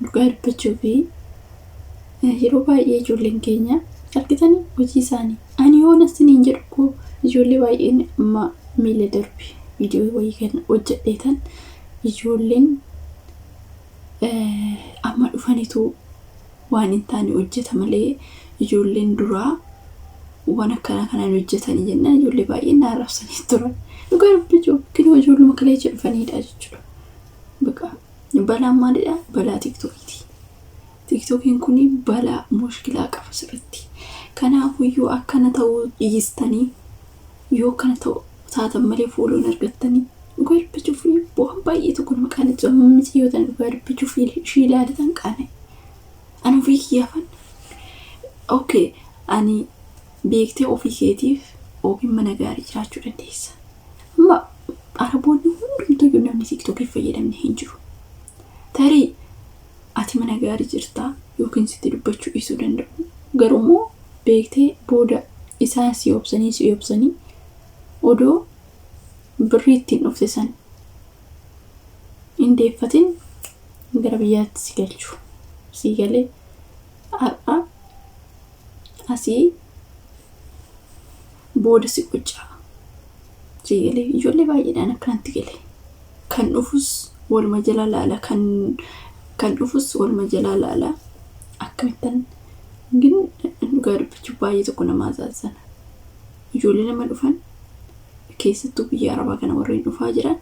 dhugaa dubbachuu fi yeroo baay'ee ijoolleen keenya argitanii hojii isaanii ani yoon asiniin jedhu koo ijoollee baay'een amma miila darbe viidiyoo wayii kan hojjedheetan ijoolleen amma dhufanitu waan hin taane hojjeta malee ijoolleen duraa waan akkana kanaan hojjetanii jennaan ijoollee baay'een naarrabsanii turan dhugaa dubbachuu kinoo ijoolluma kalee jedhufaniidha jechuudha baqa balaa maalidha balaa tiktokiiti tiktokiin kuni balaa mushkilaa qaba sirriitti kanaafuyyuu akkana ta'uu dhiistanii yoo kana ta'u taatan malee fooloon argattanii dhugaa dubbachuuf bu'aan baay'ee tokko nama qaalitti miti yoo ta'an dhugaa dubbachuuf shiilaalatan qaane ani ofii kiyyaafan okay ani beektee ofii keetiif ogummaa gaarii jiraachuu dandeessa amma araboonni hundumtuu namni tiktokiif fayyadamne hin jiru tarii ati mana gaarii jirta yookiin sitti dubbachuu dhiisuu danda'u garuu beektee booda isaan si obsanii odoo birriittiin dhufte san indeeffatin gara biyyaatti si galchu si galee har'a asii booda si qoccaa si galee ijoollee baay'eedhaan akkanatti galee kan dhufus waluma jala laala kan dhufus waluma jala laala akkamittan gin dhugaa dubbachuu baay'ee tokko nama azaazana ijoollee nama dhufan keessattuu biyya arabaa kana warreen dhufaa jiran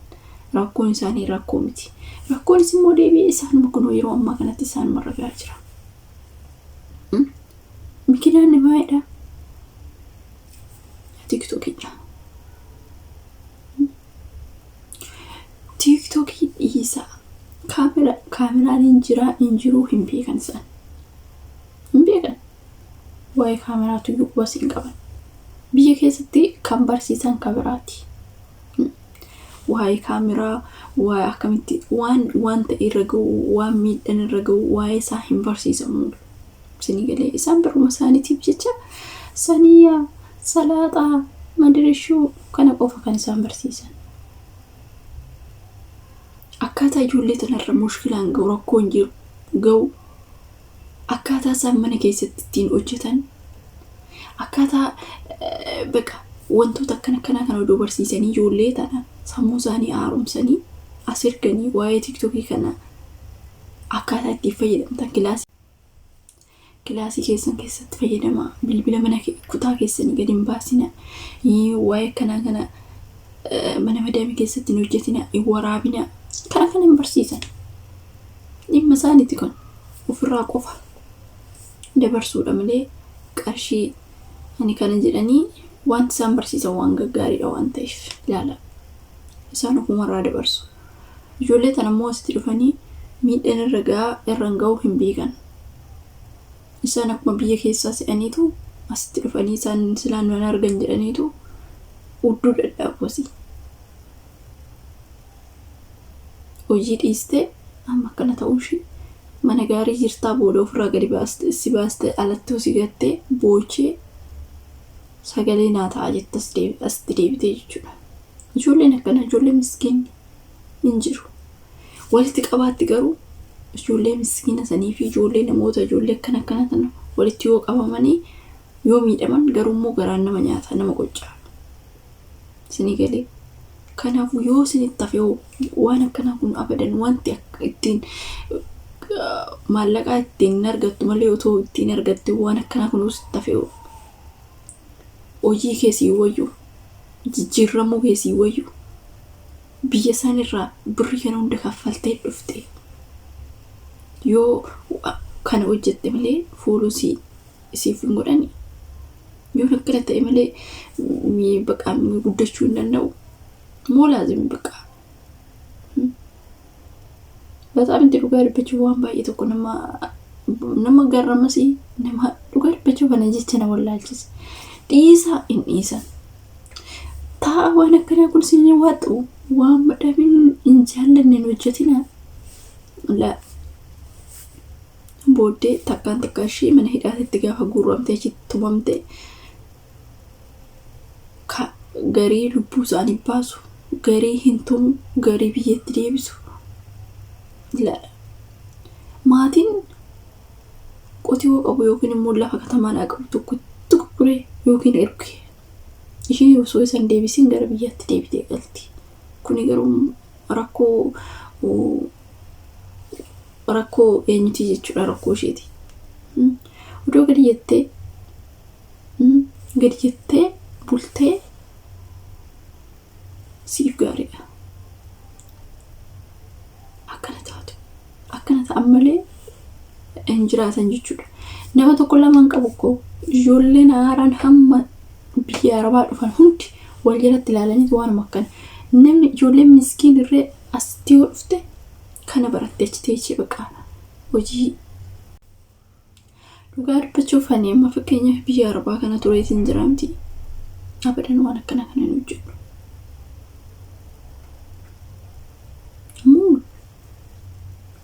rakkoon isaanii rakkoo miti rakkoon immoo deebi'ee isaanuma kunoo yeroo ammaa kanatti isaanuma ragaa jira mikidaan ni baay'eedha tiktokidha tiktokii dhiisa kaameraan hin jiru hin beekan isaan hin beekan waa'ee kaameraatu iyyuu quba hin qaban biyya keessatti kan barsiisan kabiraati waa'ee kaameraa waa'ee akkamitti waan ta'e irra ga'u waan miidhan irra ga'u waa'ee isaa hin barsiisamu sini galee isaan baruma isaaniitiif jecha saniyaa salaaxaa madarishuu kana qofa kan isaan barsiisan akkaataa ijoollee tanarra mushkilaan ga'u rakkoon jiru ga'u akkaataa isaan mana keessatti ittiin hojjetan akkaataa baqa wantoota akkana kana odoo barsiisanii ijoollee tana sammuu isaanii haaromsanii as erganii waa'ee tiktokii kana akkaataa itti fayyadamtan kilaasii keessan keessatti fayyadamaa bilbila mana kutaa keessanii gadi hin baasina waa'ee kana mana madami keessatti hin hojjetina waraabina kana hin barsiisan dhimma isaaniiti kun ofirraa qofa dabarsuudha malee qarshii ani kana jedhanii wanti isaan barsiisan waan gaggaariidha waan ta'eef ilaala isaan ofumarraa dabarsu ijoollee tan ammoo asitti dhufanii miidhaan irra ga'uu hin beekan isaan akkuma biyya keessaa se'aniitu asitti dhufanii isaan silaan waan argan jedhaniitu udduu dadhaabasi hojii dhiiste amma akkana ta'uushi mana gaarii jirtaa booda ofirraa gadi baaste alatti hosi gattee boochee sagalee naataa jettas asitti deebitee jechuudha ijoolleen akkana ijoollee miskiinni hin jiru walitti qabaatti garuu ijoollee miskiina sanii fi ijoollee namoota ijoollee akkana tan walitti yoo qabamanii yoo miidhaman garuu immoo garaan nama nyaata nama qoccaa sini galee kanaafuu yoo isinitti hafe waan akkanaa kun abadan wanti ittiin maallaqaa ittiin argattu malee otoo ittiin argatte waan akkanaa kun isinitti hafe hojii keessii wayyu jijjiiramuu keessii wayyu biyya isaanirraa birrii kana hunda kaffaltee dhufte yoo kana hojjette malee fooloo siif hin godhani yoo akkana ta'e malee baqa guddachuu hin danda'u moo laazim baqa በጣም እንድሩጋር በችው ዋን ባይ ተኮ ነማ ገረመሲ ነማ ዱጋር በችው በነጀች ነው ወላልችስ ዲሳ ኢንኢሳ ታዋነ ከነ ኩል ሲኒ ዋጡ ዋን መዳሚን እንጃለን ነው ጀቲና ላ booddee takkaan ishee mana hidhaatti gaafa guuramtee achitti tumamte garii lubbuu isaanii baasu, garii hin tumu, garii biyyatti deebisu. Maatiin qotiyoo qabu yookiin immoo lafa katamaa qabu tokkotti gurguree yookiin erge isheen osoo isaan deebisiin gara biyyatti deebitee galti. Kuni garuu rakkoo eenyuti jechuudha, rakkoo isheeti. Odoo gadi jettee bultee siif gaariidha. Akkana ta'an malee hin jiraatan jechuudha. Nama tokko lamaan qabu koo ijoolleen haaraan hamma biyya Arabaa dhufan hundi wal jalatti ilaalanii waan akkana. Namni ijoolleen miskiin irree asitti yoo dhufte kana barattee achi teechee baqaa hojii dhugaa dubbachuuf ani amma fakkeenyaaf biyya Arabaa kana tureetiin jiraamti. Abadan waan akkana kana hin hojjedhu.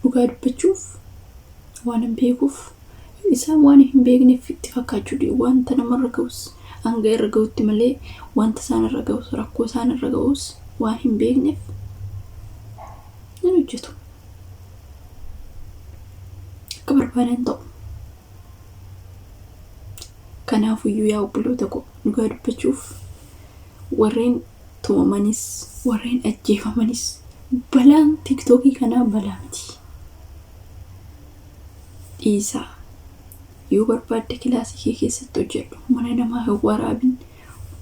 Dhugaa dubbachuuf waan hin beekuuf isaan waan hin beekneef itti fakkaachuu wanta namarra ga'us hanga irra ga'utti malee wanta isaan irra ga'us rakkoo isaan irra ga'us waan hin beekneef hin hojjetu. Akka barbaadan ta'u. Kanaafiyyuu yaa obboloota koo dhugaa dubbachuuf warreen tumamanis warreen ajjeefamanis balaan TikTokii kanaa balaa miti. Dhiisaa yoo barbaadde kilaasii kee keessatti hojjedhu mana namaa hin waraabin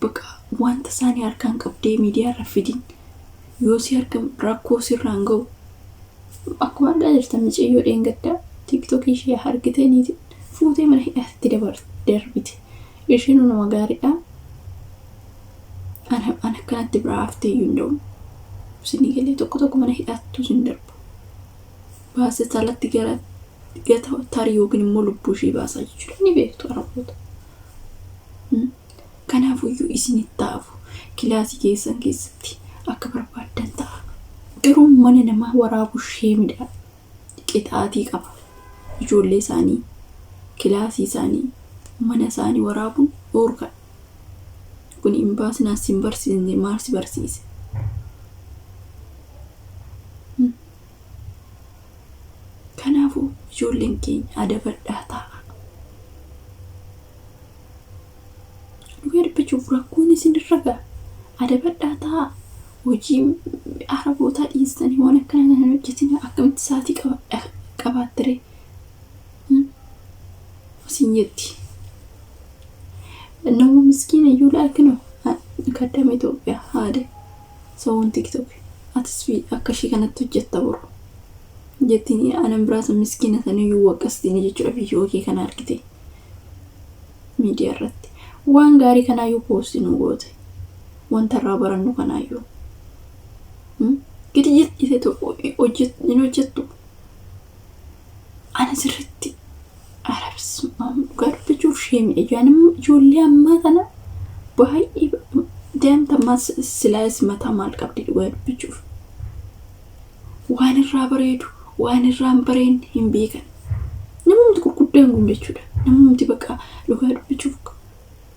baqa wanta isaanii harkaan qabdee miidiyaa irra fidin yoo si argamu rakkoo sirraan ga'u akkuma argaa jirtan miceeyyoo dheengaddaa TikTokii ishee argitee niiti fuutee mana hidhaatti darbite. Isheen nama gaariidha. Ana akkanatti biraa haftee iyyuu hin ta'u. Isinii galee tokko mana hidhaattu sin darbu. Baasee salatti gara tarii yookiin immoo lubbuu ishee baasaa jechuudha. Ni beektu Araboota. Kanaafiyyuu isinitti ta'afu kilaasii keessan keessatti akka barbaadan ta'a. Garuu mana namaa waraabu ishee midhaa qixaatii qaba. Ijoollee isaanii, kilaasii isaanii, mana isaanii waraabuun dhoorka. Kun hin baasinaas hin barsiisne maal si barsiise? Kanaafuu ijoolleen keenya adabadhaa ta'a. Dhugaa dubbachuuf rakkoon isinirra ga'a. Adabadhaa ta'a. Hojii Arabootaa dhiistanii waan akkana kan hojjetin akkamitti saatii qabaattere asin jetti. Nama miskiina iyyuu laakinu kaddama Itoophiyaa haadha sa'uun TikTok atis fi akka ishee kanatti hojjetta boru jettini anan biraasa miskiina saniyyuu waqqastini jechuudha. Viidiyoo kee kana argite miidiyaa irratti waan gaarii kanaayyuu poostinu goote wanta irraa barannu kanaayyuu gidi jettu hojjettu ana sirriitti Arabs garbichuuf sheemi ejaanim ijoollee ammaa kana baay'ee deemta silaayis mataa maal qabdi dhugaa dubbichuuf waan irraa bareedu waan irraa bareen hin beekan namumti gurguddaan kun jechuudha. Namumti bakka dhugaa dubbichuuf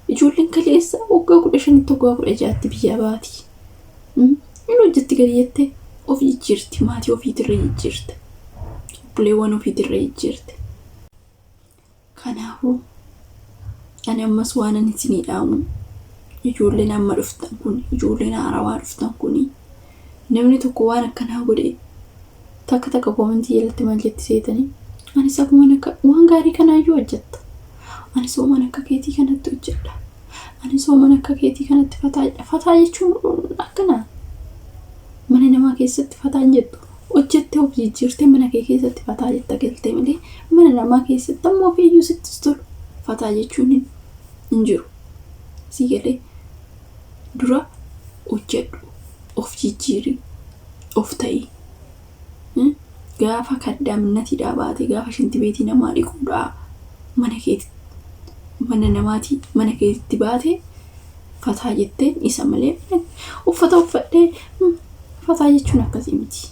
ijoolleen kaleessa waggaa 15 waggaa 16 biyya baati. Inni hojjetti gadi jettee of jijjiirti maatii ofiitirra jijjiirte obboleewwan ofiitirra jijjiirte. Kanaafuu ani ammas waan ani isinii dhaamu ijoolleen amma dhuftan kun ijoolleen haarawaa dhuftan kun namni tokko waan akkanaa godhe takka komentii jalatti maal jetti seetanii anis akkuma waan gaarii kanaayyuu hojjetta. Anis waan akka keetii kanatti hojjedha. Anis waan akka keetii kanatti fataa jechuun akkana mana namaa keessatti fataan jettu hojjettee of jijjiirtee mana kee keessatti fataa jetta galtee malee mana namaa keessatti ammoo ofiiyyuu sitti tolu fataa jechuun hin jiru. Si galee dura hojjedhu of jijjiiri of ta'ii gaafa kaddaamnati dhaabaate gaafa shinti beetii namaa dhiquudhaa mana namaati mana keetti baate fataa jettee isa malee uffata uffadhee fataa jechuun akkasii miti.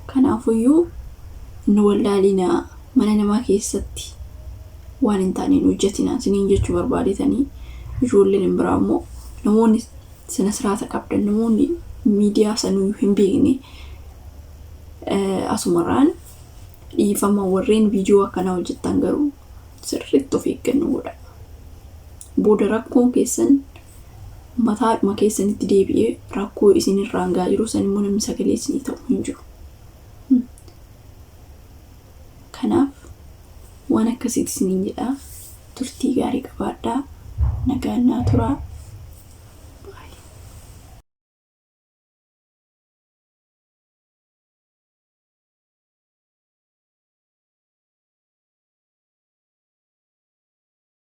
Kanaafiyyuu nu wallaalinaa mana namaa keessatti waan hin taaneen hojjetinaa isiniin jechuu barbaadetanii ijoolleen biraa immoo namoonni sina siraata qabdan namoonni miidiyaa sanuu hin beekne asumarraan dhiifama warreen viidiyoo akkanaa hojjettan garuu sirriitti of eeggannoo godhaa. Booda rakkoon keessan mataadhuma keessanitti deebi'ee rakkoo isinirraan gahaa jiru san immoo namni sagalee isinii ta'u hin jiru. Kanaaf waan akkasiitti isiniin jedhaa turtii gaarii qabaadhaa nagaan naa turaa.